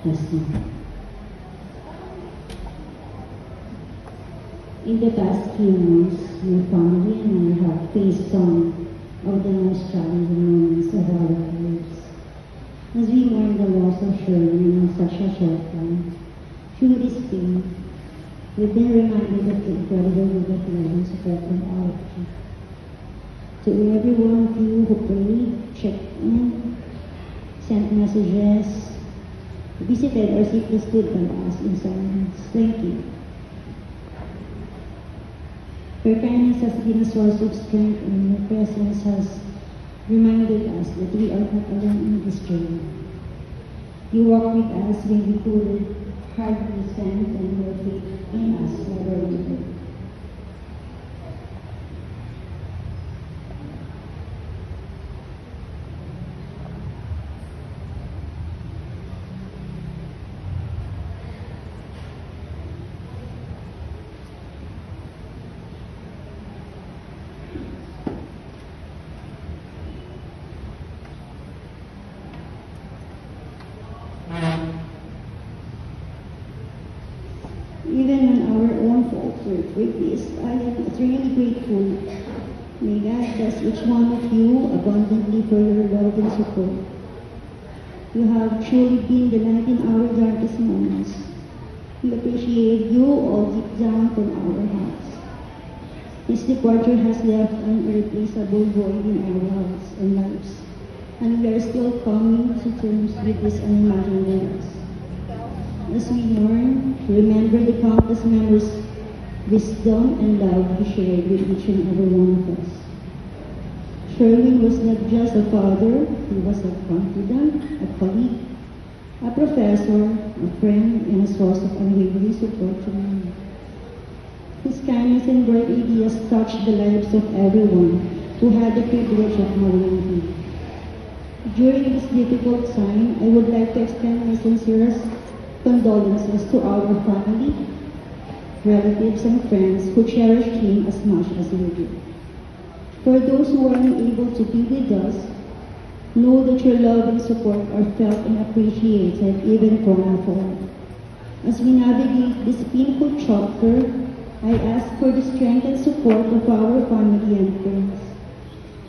Testing. In the past few months, my family and I have faced some of the most challenging moments of our lives. As we mourn the loss of Sherwin in such a short time, through this pain, we've been reminded of the incredible love and support from our church. To every one of you who prayed, checked in, sent messages, visited or simply stood by us in silence, thank you. Your kindness has been a source of strength, and your presence has reminded us that we are not alone in this journey. You walk with us when we could hardly stand, and your faith in us never wavered. Even when our own faults were greatest, I am eternally grateful. May God bless each one of you abundantly for your love and support. You have truly been the light in our darkest moments. We appreciate you all deep down from our hearts. This departure has left an irreplaceable void in our hearts and lives, and we are still coming to terms with this unimaginable loss. As we mourn, remember the countless members, wisdom, and love you shared with each and every one of us. Sherwin was not just a father, he was a confidant, a colleague, a professor, a friend, and a source of unwavering support to me. His kindness and bright ideas touched the lives of everyone who had the privilege of knowing him. During this difficult time, I would like to extend my sincerest condolences to our family, relatives, and friends who cherished him as much as we do. For those who were unable to be with us, know that your love and support are felt and appreciated even from afar. As we navigate this painful chapter, I ask for the strength and support of our family and friends.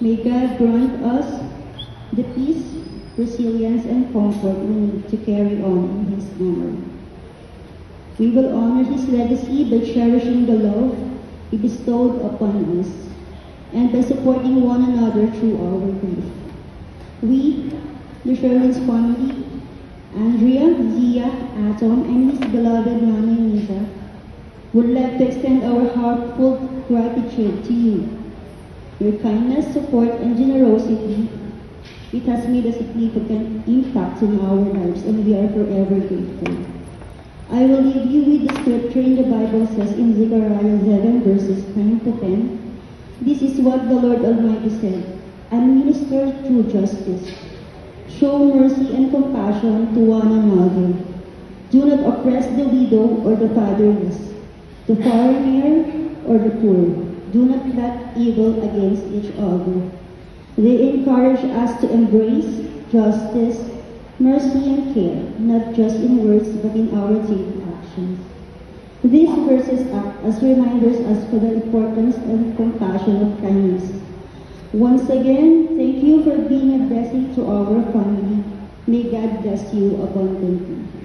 May God grant us the peace, resilience, and comfort we need to carry on in his memory. We will honor his legacy by cherishing the love he bestowed upon us and by supporting one another through our grief. We, the Sherwin's family, Andrea, Zia, Atom, and his beloved Nanay Nita, would like to extend our heartfelt gratitude to you. Your kindness, support, and generosity, it has made a significant impact in our lives, and we are forever grateful. I will leave you with the scripture in the Bible says in Zechariah 7 verses 9 to 10. This is what the Lord Almighty said, administer true justice. Show mercy and compassion to one another. Do not oppress the widow or the fatherless, the foreigner or the poor. Do not plot evil against each other. They encourage us to embrace justice, mercy, and care, not just in words but in our daily actions. These verses act as reminders as for the importance and compassion of kindness. Once again, thank you for being a blessing to our family. May God bless you abundantly.